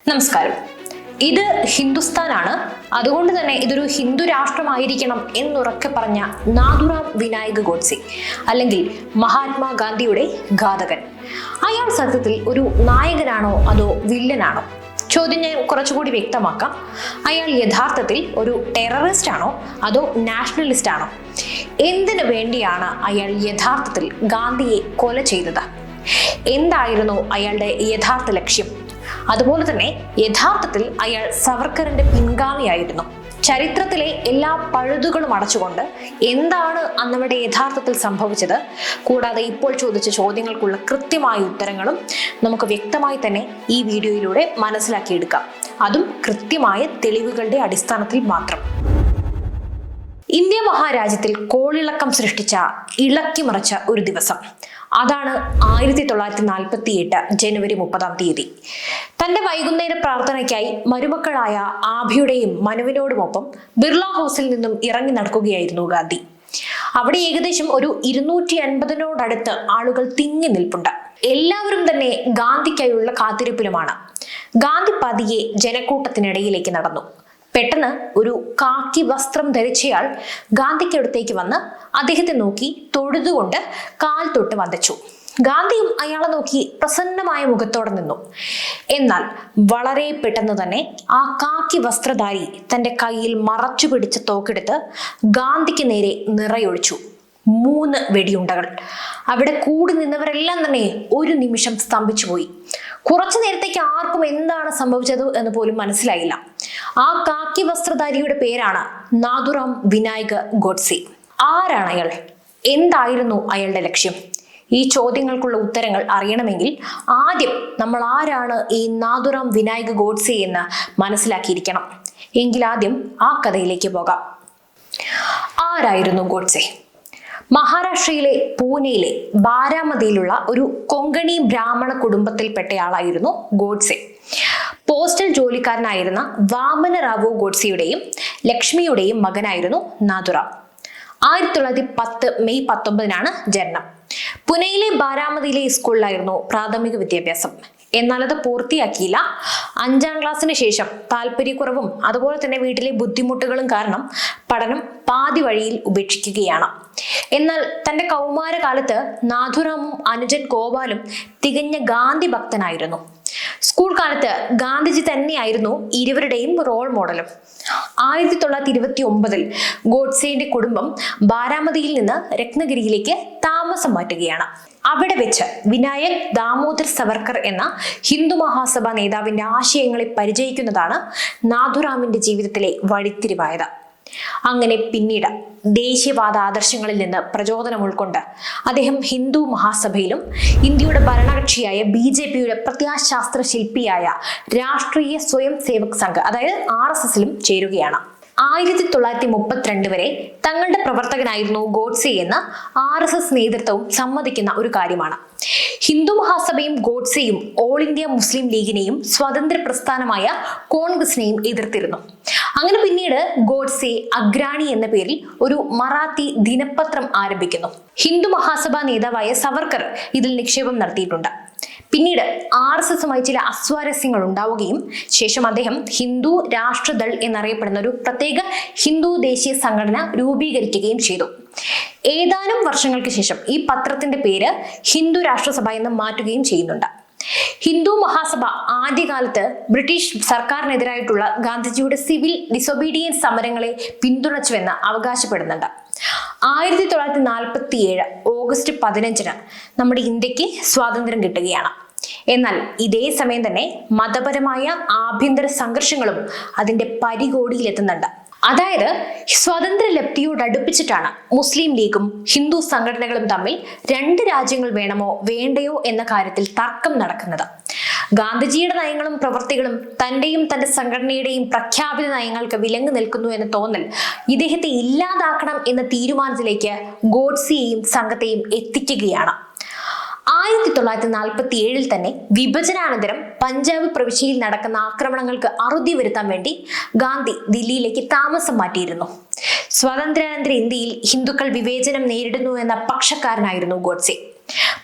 നമസ്കാരം. ഇത് ഹിന്ദുസ്ഥാനാണ്, അതുകൊണ്ട് തന്നെ ഇതൊരു ഹിന്ദു രാഷ്ട്രമായിരിക്കണം എന്നുറക്കെ പറഞ്ഞ നാഥുറാം വിനായക് ഗോഡ്സെ അല്ലെങ്കിൽ മഹാത്മാഗാന്ധിയുടെ ഘാതകൻ, അയാൾ സത്യത്തിൽ ഒരു നായകനാണോ അതോ വില്ലനാണോ? ചോദ്യം ഞാൻ കുറച്ചുകൂടി വ്യക്തമാക്കാം. അയാൾ യഥാർത്ഥത്തിൽ ഒരു ടെററിസ്റ്റ് ആണോ അതോ നാഷണലിസ്റ്റ് ആണോ? എന്തിനു വേണ്ടിയാണ് അയാൾ യഥാർത്ഥത്തിൽ ഗാന്ധിയെ കൊല ചെയ്തത്? എന്തായിരുന്നു അയാളുടെ യഥാർത്ഥ ലക്ഷ്യം? അതുപോലെ തന്നെ യഥാർത്ഥത്തിൽ അയാൾ സവർക്കറിന്റെ പിൻഗാമിയായിരുന്നു. ചരിത്രത്തിലെ എല്ലാ പഴുതുകളും അടച്ചുകൊണ്ട് എന്താണ് അന്നവിടെ യഥാർത്ഥത്തിൽ സംഭവിച്ചത്, കൂടാതെ ഇപ്പോൾ ചോദിച്ച ചോദ്യങ്ങൾക്കുള്ള കൃത്യമായ ഉത്തരങ്ങളും നമുക്ക് വ്യക്തമായി തന്നെ ഈ വീഡിയോയിലൂടെ മനസ്സിലാക്കിയെടുക്കാം, അതും കൃത്യമായ തെളിവുകളുടെ അടിസ്ഥാനത്തിൽ മാത്രം. ഇന്ത്യ മഹാരാജ്യത്തിൽ കോളിളക്കം സൃഷ്ടിച്ച, ഇളക്കിമറിച്ച ഒരു ദിവസം, അതാണ് 1948 ജനുവരി 30 തന്റെ വൈകുന്നേര പ്രാർത്ഥനയ്ക്കായി മരുമക്കളായ ആഭിയുടെയും മനുവിനോടുമൊപ്പം ബിർള ഹൗസിൽ നിന്നും ഇറങ്ങി നടക്കുകയായിരുന്നു ഗാന്ധി. അവിടെ ഏകദേശം ഒരു 250 ആളുകൾ തിങ്ങി നിൽപ്പുണ്ട്. എല്ലാവരും തന്നെ ഗാന്ധിക്കായുള്ള കാത്തിരിപ്പിലുമാണ്. ഗാന്ധി പതിയെ ജനക്കൂട്ടത്തിനിടയിലേക്ക് നടന്നു. പെട്ടെന്ന് ഒരു കാക്കി വസ്ത്രം ധരിച്ചയാൾ ഗാന്ധിക്കടുത്തേക്ക് വന്ന് അദ്ദേഹത്തെ നോക്കി തൊഴുതുകൊണ്ട് കാൽ തൊട്ട് വന്ദിച്ചു. ഗാന്ധിയും അയാളെ നോക്കി പ്രസന്നമായ മുഖത്തോടെ നിന്നു. എന്നാൽ വളരെ പെട്ടെന്ന് തന്നെ ആ കാക്കി വസ്ത്രധാരി തന്റെ കയ്യിൽ മറച്ചു പിടിച്ച തോക്കെടുത്ത് ഗാന്ധിക്ക് നേരെ നിറയൊഴിച്ചു. 3 വെടിയുണ്ടകൾ. അവിടെ കൂടി നിന്നവരെല്ലാം തന്നെ ഒരു നിമിഷം സ്തംഭിച്ചു പോയി. കുറച്ചു നേരത്തേക്ക് ആർക്കും എന്താണ് സംഭവിച്ചത് എന്ന് പോലും മനസ്സിലായില്ല. ആ കാക്കി വസ്ത്രധാരിയുടെ പേരാണ് നാഥുറാം വിനായക് ഗോഡ്സെ. ആരാണ് അയാൾ? എന്തായിരുന്നു അയാളുടെ ലക്ഷ്യം? ഈ ചോദ്യങ്ങൾക്കുള്ള ഉത്തരങ്ങൾ അറിയണമെങ്കിൽ ആദ്യം നമ്മൾ ആരാണ് ഈ നാഥുറാം വിനായക് ഗോഡ്സെ എന്ന് മനസ്സിലാക്കിയിരിക്കണം. എങ്കിൽ ആദ്യം ആ കഥയിലേക്ക് പോകാം. ആരായിരുന്നു ഗോഡ്സെ? മഹാരാഷ്ട്രയിലെ പൂനെയിലെ ബാരാമതിയിലുള്ള ഒരു കൊങ്കണി ബ്രാഹ്മണ കുടുംബത്തിൽപ്പെട്ടയാളായിരുന്നു ഗോഡ്സെ. പോസ്റ്റൽ ജോലിക്കാരനായിരുന്ന വാമനറാവു ഗോഡ്സെയുടെയും ലക്ഷ്മിയുടെയും മകനായിരുന്നു നാഥുറാം. 1910 മെയ് 19 ജനനം. പുനെയിലെ ബാരാമതിയിലെ സ്കൂളിലായിരുന്നു പ്രാഥമിക വിദ്യാഭ്യാസം. എന്നാൽ അത് പൂർത്തിയാക്കിയില്ല. 5ാം ക്ലാസ്സിന് ശേഷം താല്പര്യക്കുറവും അതുപോലെ തന്നെ വീട്ടിലെ ബുദ്ധിമുട്ടുകളും കാരണം പഠനം പാതി വഴിയിൽ ഉപേക്ഷിക്കുകയാണ്. എന്നാൽ തന്റെ കൗമാരകാലത്ത് നാഥുറാമും അനുജൻ ഗോപാലും തികഞ്ഞ ഗാന്ധി ഭക്തനായിരുന്നു. സ്കൂൾ കാലത്ത് ഗാന്ധിജി തന്നെയായിരുന്നു ഇരുവരുടെയും റോൾ മോഡലും. 1929 ഗോഡ്സെയുടെ കുടുംബം ബാരാമതിയിൽ നിന്ന് രത്നഗിരിയിലേക്ക് താമസം മാറ്റുകയാണ്. അവിടെ വെച്ച് വിനായക് ദാമോദർ സവർക്കർ എന്ന ഹിന്ദു മഹാസഭ നേതാവിന്റെ ആശയങ്ങളെ പരിചയിക്കുന്നതാണ് നാഥുറാമിന്റെ ജീവിതത്തിലെ വഴിത്തിരിവായത്. അങ്ങനെ പിന്നീട് ദേശീയവാദ ആദർശങ്ങളിൽ നിന്ന് പ്രചോദനം ഉൾക്കൊണ്ട് അദ്ദേഹം ഹിന്ദു മഹാസഭയിലും ഇന്ത്യയുടെ ഭരണകക്ഷിയായ BJPയുടെ പ്രത്യാശാസ്ത്ര ശില്പിയായ രാഷ്ട്രീയ സ്വയം സേവക് സംഘ് അതായത് RSSലും ചേരുകയാണ്. 1932 വരെ തങ്ങളുടെ പ്രവർത്തകനായിരുന്നു ഗോഡ്സെ എന്ന് RSS നേതൃത്വവും സമ്മതിക്കുന്ന ഒരു കാര്യമാണ്. ഹിന്ദു മഹാസഭയും ഗോഡ്സെയും ഓൾ ഇന്ത്യ മുസ്ലിം ലീഗിനെയും സ്വതന്ത്ര പ്രസ്ഥാനമായ കോൺഗ്രസിനെയും എതിർത്തിരുന്നു. അങ്ങനെ പിന്നീട് ഗോഡ്സെ അഗ്രാണി എന്ന പേരിൽ ഒരു മറാത്തി ദിനപത്രം ആരംഭിക്കുന്നു. ഹിന്ദു മഹാസഭ നേതാവായ സവർക്കർ ഇതിൽ നിക്ഷേപം നടത്തിയിട്ടുണ്ട്. പിന്നീട് RSSുമായി ചില അസ്വാരസ്യങ്ങൾ ഉണ്ടാവുകയും ശേഷം അദ്ദേഹം ഹിന്ദു രാഷ്ട്രദൾ എന്നറിയപ്പെടുന്ന ഒരു പ്രത്യേക ഹിന്ദു ദേശീയ സംഘടന രൂപീകരിക്കുകയും ചെയ്തു. ഏതാനും വർഷങ്ങൾക്ക് ശേഷം ഈ പത്രത്തിന്റെ പേര് ഹിന്ദു രാഷ്ട്രസഭ എന്ന് മാറ്റുകയും ചെയ്യുന്നുണ്ട്. ഹിന്ദു മഹാസഭ ആദ്യകാലത്ത് ബ്രിട്ടീഷ് സർക്കാരിനെതിരായിട്ടുള്ള ഗാന്ധിജിയുടെ സിവിൽ ഡിസൊബീഡിയൻസ് സമരങ്ങളെ പിന്തുണച്ചുവെന്ന് അവകാശപ്പെടുന്നുണ്ട്. 1947 ഓഗസ്റ്റ് 15 നമ്മുടെ ഇന്ത്യക്ക് സ്വാതന്ത്ര്യം കിട്ടുകയാണ്. എന്നാൽ ഇതേ സമയം തന്നെ മതപരമായ ആഭ്യന്തര സംഘർഷങ്ങളും അതിന്റെ പരികോടിയിലെത്തുന്നുണ്ട്. അതായത് സ്വാതന്ത്ര്യലബ്ധിയോടടുപ്പിച്ചിട്ടാണ് മുസ്ലിം ലീഗും ഹിന്ദു സംഘടനകളും തമ്മിൽ 2 രാജ്യങ്ങൾ വേണമോ വേണ്ടയോ എന്ന കാര്യത്തിൽ തർക്കം നടക്കുന്നത്. ഗാന്ധിജിയുടെ നയങ്ങളും പ്രവൃത്തികളും തന്റെയും തന്റെ സംഘടനയുടെയും പ്രഖ്യാപിത നയങ്ങൾക്ക് വിലങ്ങ് നിൽക്കുന്നു എന്ന തോന്നൽ ഇദ്ദേഹത്തെ ഇല്ലാതാക്കണം എന്ന തീരുമാനത്തിലേക്ക് ഗോഡ്സെയെയും സംഘത്തെയും എത്തിക്കുകയാണ്. 1947 തന്നെ വിഭജനാനന്തരം പഞ്ചാബ് പ്രവിശ്യയിൽ നടക്കുന്ന ആക്രമണങ്ങൾക്ക് അറുതി വരുത്താൻ വേണ്ടി ഗാന്ധി ദില്ലിയിലേക്ക് താമസം മാറ്റിയിരുന്നു. സ്വാതന്ത്ര്യാനന്തര ഇന്ത്യയിൽ ഹിന്ദുക്കൾ വിവേചനം നേരിടുന്നു എന്ന പക്ഷക്കാരനായിരുന്നു ഗോഡ്സെ.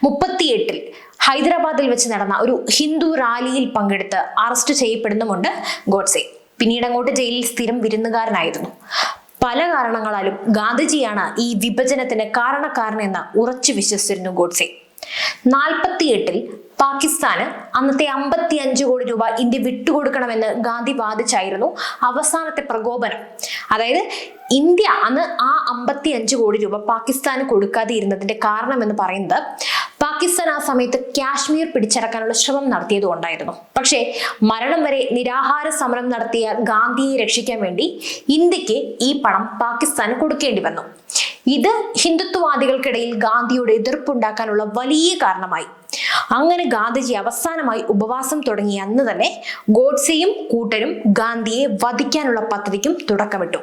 38 ഹൈദരാബാദിൽ വെച്ച് നടന്ന ഒരു ഹിന്ദു റാലിയിൽ പങ്കെടുത്ത് അറസ്റ്റ് ചെയ്യപ്പെടുന്നുമുണ്ട് ഗോഡ്സെ. പിന്നീട് അങ്ങോട്ട് ജയിലിൽ സ്ഥിരം വിരുന്നുകാരനായിരുന്നു. പല കാരണങ്ങളാലും ഗാന്ധിജിയാണ് ഈ വിഭജനത്തിന് കാരണക്കാരനെന്ന് ഉറച്ചു വിശ്വസിച്ചിരുന്നു ഗോഡ്സെ. 48-ൽ പാകിസ്ഥാന് അന്നത്തെ 55 കോടി രൂപ ഇന്ത്യ വിട്ടുകൊടുക്കണമെന്ന് ഗാന്ധി വാദിച്ചായിരുന്നു അവസാനത്തെ പ്രകോപനം. അതായത് ഇന്ത്യ അന്ന് ആ 55 കോടി രൂപ പാകിസ്ഥാന് കൊടുക്കാതെ ഇരുന്നതിന്റെ കാരണം എന്ന് പറയുന്നത് പാകിസ്ഥാൻ ആ സമയത്ത് കാശ്മീർ പിടിച്ചടക്കാനുള്ള ശ്രമം നടത്തിയതുകൊണ്ടായിരുന്നു. പക്ഷേ മരണം വരെ നിരാഹാര സമരം നടത്തിയ ഗാന്ധിയെ രക്ഷിക്കാൻ വേണ്ടി ഇന്ത്യക്ക് ഈ പണം പാകിസ്ഥാന് കൊടുക്കേണ്ടി വന്നു. ഇത് ഹിന്ദുത്വവാദികൾക്കിടയിൽ ഗാന്ധിയുടെ എതിർപ്പുണ്ടാക്കാനുള്ള വലിയ കാരണമായി. അങ്ങനെ ഗാന്ധിജി അവസാനമായി ഉപവാസം തുടങ്ങിയ അന്ന് തന്നെ ഗോഡ്സെയും കൂട്ടരും ഗാന്ധിയെ വധിക്കാനുള്ള പദ്ധതിക്കും തുടക്കമിട്ടു.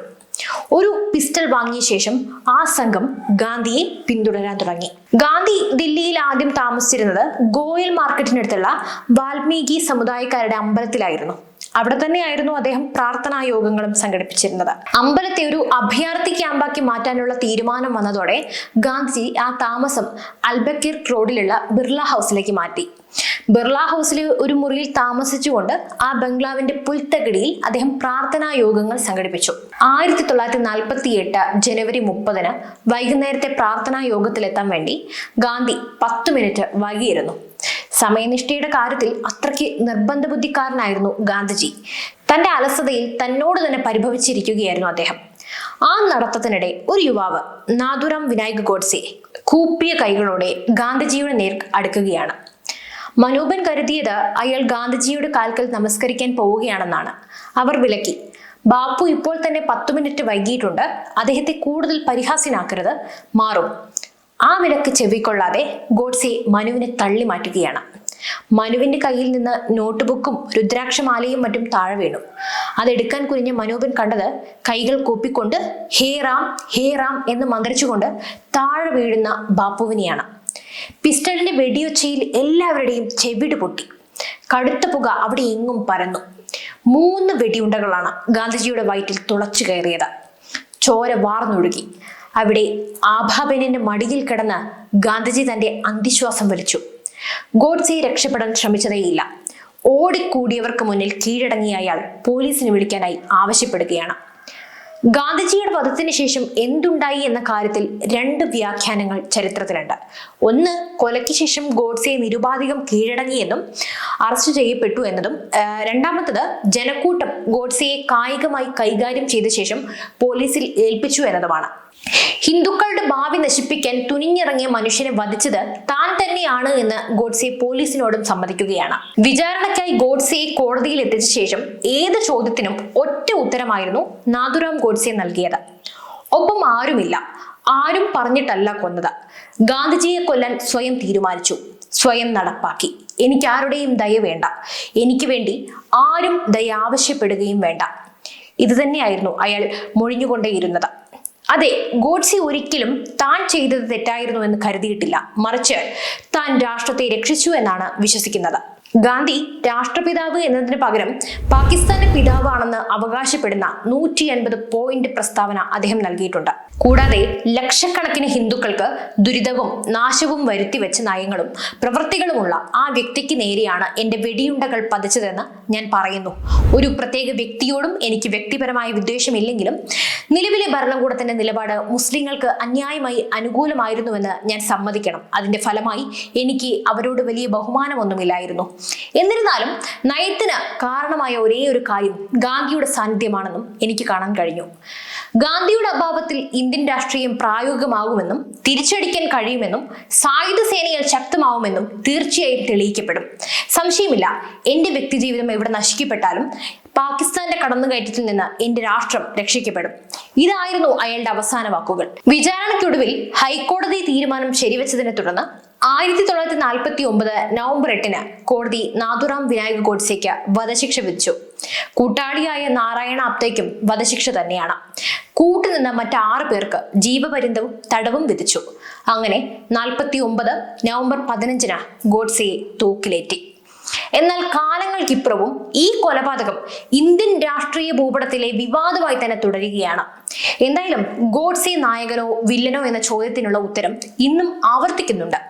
ഒരു പിസ്റ്റൾ വാങ്ങിയ ശേഷം ആ സംഘം ഗാന്ധിയെ പിന്തുടരാൻ തുടങ്ങി. ഗാന്ധി ദില്ലിയിൽ ആദ്യം താമസിച്ചിരുന്നത് ഗോയൽ മാർക്കറ്റിനടുത്തുള്ള വാൽമീകി സമുദായക്കാരുടെ അമ്പലത്തിലായിരുന്നു. അവിടെ തന്നെയായിരുന്നു അദ്ദേഹം പ്രാർത്ഥനാ യോഗങ്ങളും സംഘടിപ്പിച്ചിരുന്നത്. അമ്പലത്തെ ഒരു അഭയാർത്ഥി ക്യാമ്പാക്കി മാറ്റാനുള്ള തീരുമാനം വന്നതോടെ ഗാന്ധിജി ആ താമസം അൽബക്കിർ റോഡിലുള്ള ബിർള ഹൗസിലേക്ക് മാറ്റി. ബിർള ഹൗസിലെ ഒരു മുറിയിൽ താമസിച്ചുകൊണ്ട് ആ ബംഗ്ലാവിന്റെ പുൽത്തകിടിയിൽ അദ്ദേഹം പ്രാർത്ഥനാ യോഗങ്ങൾ സംഘടിപ്പിച്ചു. 1948 ജനുവരി 30 വൈകുന്നേരത്തെ പ്രാർത്ഥനാ യോഗത്തിലെത്താൻ വേണ്ടി ഗാന്ധി 10 മിനിറ്റ് വൈകിയിരുന്നു. സമയനിഷ്ഠയുടെ കാര്യത്തിൽ അത്രയ്ക്ക് നിർബന്ധ ബുദ്ധിക്കാരനായിരുന്നു ഗാന്ധിജി. തന്റെ അലസതയിൽ തന്നോട് തന്നെ പരിഭവിച്ചിരിക്കുകയായിരുന്നു അദ്ദേഹം. ആ നടത്തത്തിനിടെ ഒരു യുവാവ് നാഥുറാം വിനായക് ഗോഡ്സെ കൂപ്പിയ കൈകളോടെ ഗാന്ധിജിയുടെ നേർ അടുക്കുകയാണ്. മനോബൻ കരുതിയത് അയാൾ ഗാന്ധിജിയുടെ കാൽക്കൽ നമസ്കരിക്കാൻ പോവുകയാണെന്നാണ്. അവർ വിലക്കി. ബാപ്പു ഇപ്പോൾ തന്നെ 10 മിനിറ്റ് വൈകിയിട്ടുണ്ട്, അദ്ദേഹത്തെ കൂടുതൽ പരിഹാസ്യനാക്കരുത്, മാറും. ആ വിലക്ക് ചെവിക്കൊള്ളാതെ ഗോഡ്സെ മനുവിനെ തള്ളി മാറ്റുകയാണ്. മനുവിന്റെ കയ്യിൽ നിന്ന് നോട്ട്ബുക്കും രുദ്രാക്ഷമാലയും മറ്റും താഴെ വീണു. അതെടുക്കാൻ കുനിഞ്ഞ മനോബൻ കണ്ടത് കൈകൾ കൂപ്പിക്കൊണ്ട് ഹേ റാം ഹേ റാം എന്ന് മന്ത്രിച്ചുകൊണ്ട് താഴെ വീഴുന്ന ബാപ്പുവിനെയാണ്. പിസ്റ്റളിന്റെ വെടിയൊച്ചയിൽ എല്ലാവരുടെയും ചെവിട് പൊട്ടി. കടുത്ത പുക അവിടെ എങ്ങും പരന്നു. 3 വെടിയുണ്ടകളാണ് ഗാന്ധിജിയുടെ വയറ്റിൽ തുളച്ചു കയറിയത്. ചോര വാർന്നൊഴുകി. അവിടെ ആഭാബെനിന്റെ മടിയിൽ കിടന്ന് ഗാന്ധിജി തന്റെ അന്ത്യശ്വാസം വലിച്ചു. ഗോഡ്സെ രക്ഷപ്പെടാൻ ശ്രമിച്ചതേയില്ല. ഓടിക്കൂടിയവർക്ക് മുന്നിൽ കീഴടങ്ങിയ അയാൾ പോലീസിനെ വിളിക്കാനായി ആവശ്യപ്പെടുകയാണ്. ഗാന്ധിജിയുടെ വധത്തിന് ശേഷം എന്തുണ്ടായി എന്ന കാര്യത്തിൽ 2 വ്യാഖ്യാനങ്ങൾ ചരിത്രത്തിലുണ്ട്. ഒന്ന്, കൊലയ്ക്ക് ശേഷം ഗോഡ്സെ നിരുപാധികം കീഴടങ്ങിയെന്നും അറസ്റ്റ് ചെയ്യപ്പെട്ടു എന്നതും. രണ്ടാമത്തത്, ജനക്കൂട്ടം ഗോഡ്സെയെ കായികമായി കൈകാര്യം ചെയ്ത ശേഷം പോലീസിൽ ഏൽപ്പിച്ചു എന്നതുമാണ്. ഹിന്ദുക്കളുടെ ഭാവി നശിപ്പിക്കാൻ തുനിഞ്ഞിറങ്ങിയ മനുഷ്യനെ വധിച്ചത് താൻ തന്നെയാണ് എന്ന് ഗോഡ്സെ പോലീസിനോടും സമ്മതിക്കുകയാണ്. വിചാരണയ്ക്കായി ഗോഡ്സെയെ കോടതിയിൽ എത്തിച്ച ശേഷം ഏത് ചോദ്യത്തിനും ഒറ്റ ഉത്തരമായിരുന്നു നാഥുറാം ഗോഡ്സെ നൽകിയത്. ഒപ്പം ആരുമില്ല, ആരും പറഞ്ഞിട്ടല്ല കൊന്നത്. ഗാന്ധിജിയെ കൊല്ലാൻ സ്വയം തീരുമാനിച്ചു, സ്വയം നടപ്പാക്കി. എനിക്ക് ആരുടെയും ദയ വേണ്ട, എനിക്ക് വേണ്ടി ആരും ദയ ആവശ്യപ്പെടുകയും വേണ്ട. ഇത് തന്നെയായിരുന്നു അയാൾ മൊഴിഞ്ഞുകൊണ്ടേയിരുന്നത്. അതെ, ഗോഡ്സെ ഒരിക്കലും താൻ ചെയ്തത് തെറ്റായിരുന്നു എന്ന് കരുതിയിട്ടില്ല. മറിച്ച് താൻ രാഷ്ട്രത്തെ രക്ഷിച്ചു എന്നാണ് വിശ്വസിക്കുന്നത്. ഗാന്ധി രാഷ്ട്രപിതാവ് എന്നതിന് പകരം പാകിസ്ഥാന്റെ പിതാവാണെന്ന് അവകാശപ്പെടുന്ന 180 പോയിന്റ് പ്രസ്താവന അദ്ദേഹം നൽകിയിട്ടുണ്ട്. കൂടാതെ ലക്ഷക്കണക്കിന് ഹിന്ദുക്കൾക്ക് ദുരിതവും നാശവും വരുത്തിവെച്ച നയങ്ങളും പ്രവൃത്തികളുമുള്ള ആ വ്യക്തിക്ക് നേരെയാണ് എന്റെ വെടിയുണ്ടകൾ പതിച്ചതെന്ന് ഞാൻ പറയുന്നു. ഒരു പ്രത്യേക വ്യക്തിയോടും എനിക്ക് വ്യക്തിപരമായ വിദ്വേഷമില്ലെങ്കിലും നിലവിലെ ഭരണകൂടത്തിന്റെ നിലപാട് മുസ്ലിങ്ങൾക്ക് അന്യായമായി അനുകൂലമായിരുന്നുവെന്ന് ഞാൻ സമ്മതിക്കണം. അതിന്റെ ഫലമായി എനിക്ക് അവരോട് വലിയ ബഹുമാനമൊന്നുമില്ലായിരുന്നു. എന്നിരുന്നാലും നയത്തിന് കാരണമായ ഒരേ ഒരു കാര്യം ഗാന്ധിയുടെ സാന്നിധ്യമാണെന്നും എനിക്ക് കാണാൻ കഴിഞ്ഞു. ഗാന്ധിയുടെ അഭാവത്തിൽ ഇന്ത്യൻ രാഷ്ട്രീയം പ്രായോഗികമാകുമെന്നും തിരിച്ചടിക്കാൻ കഴിയുമെന്നും സായുധ സേനയിൽ ശക്തമാവുമെന്നും തീർച്ചയായും തെളിയിക്കപ്പെടും. സംശയമില്ല, എന്റെ വ്യക്തിജീവിതം എവിടെ നശിക്കപ്പെട്ടാലും പാകിസ്ഥാന്റെ കടന്നുകയറ്റത്തിൽ നിന്ന് എന്റെ രാഷ്ട്രം രക്ഷിക്കപ്പെടും. ഇതായിരുന്നു അയാളുടെ അവസാന വാക്കുകൾ. വിചാരണയ്ക്കൊടുവിൽ ഹൈക്കോടതി തീരുമാനം ശരിവെച്ചതിനെ തുടർന്ന് 1949 നവംബർ 8 കോടതി നാഥുറാം വിനായക് ഗോഡ്സെക്ക് വധശിക്ഷ വിധിച്ചു. കൂട്ടാളിയായ നാരായണ ആപ്തേക്കും വധശിക്ഷ തന്നെയാണ്. കൂട്ടുനിന്ന മറ്റ് 6 പേർക്ക് ജീവപര്യന്തവും തടവും വിധിച്ചു. അങ്ങനെ 1949 നവംബർ 15 ഗോഡ്സെയെ തൂക്കിലേറ്റി. എന്നാൽ കാലങ്ങൾക്കിപ്പുറവും ഈ കൊലപാതകം ഇന്ത്യൻ രാഷ്ട്രീയ ഭൂപടത്തിലെ വിവാദമായി തന്നെ തുടരുകയാണ്. എന്തായാലും ഗോഡ്സെ നായകനോ വില്ലനോ എന്ന ചോദ്യത്തിനുള്ള ഉത്തരം ഇന്നും ആവർത്തിക്കുന്നുണ്ട്.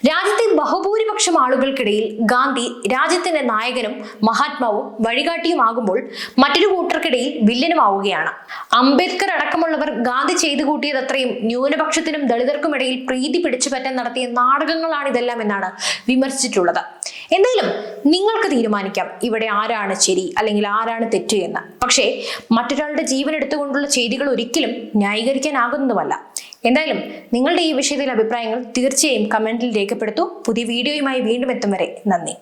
രാജ്യത്തെ ബഹുഭൂരിപക്ഷം ആളുകൾക്കിടയിൽ ഗാന്ധി രാജ്യത്തിന്റെ നായകനും മഹാത്മാവും വഴികാട്ടിയുമാകുമ്പോൾ മറ്റൊരു കൂട്ടർക്കിടയിൽ വില്ലനുമാവുകയാണ്. അംബേദ്കർ അടക്കമുള്ളവർ ഗാന്ധി ചെയ്തു കൂട്ടിയത് അത്രയും ന്യൂനപക്ഷത്തിനും ദളിതർക്കുമിടയിൽ പ്രീതി പിടിച്ചുപറ്റാൻ നടത്തിയ നാടകങ്ങളാണ് ഇതെല്ലാം എന്നാണ് വിമർശിച്ചിട്ടുള്ളത്. എന്തായാലും നിങ്ങൾക്ക് തീരുമാനിക്കാം ഇവിടെ ആരാണ് ശരി അല്ലെങ്കിൽ ആരാണ് തെറ്റ് എന്ന്. പക്ഷേ മറ്റൊരാളുടെ ജീവൻ എടുത്തുകൊണ്ടുള്ള ചെയ്തികൾ ഒരിക്കലും ന്യായീകരിക്കാനാകുന്നതുമല്ല. എന്തായാലും നിങ്ങളുടെ ഈ വിഷയത്തിലെ അഭിപ്രായങ്ങൾ തീർച്ചയായും കമന്റിൽ രേഖപ്പെടുത്തൂ. പുതിയ വീഡിയോയുമായി വീണ്ടും എത്തും വരെ നന്ദി.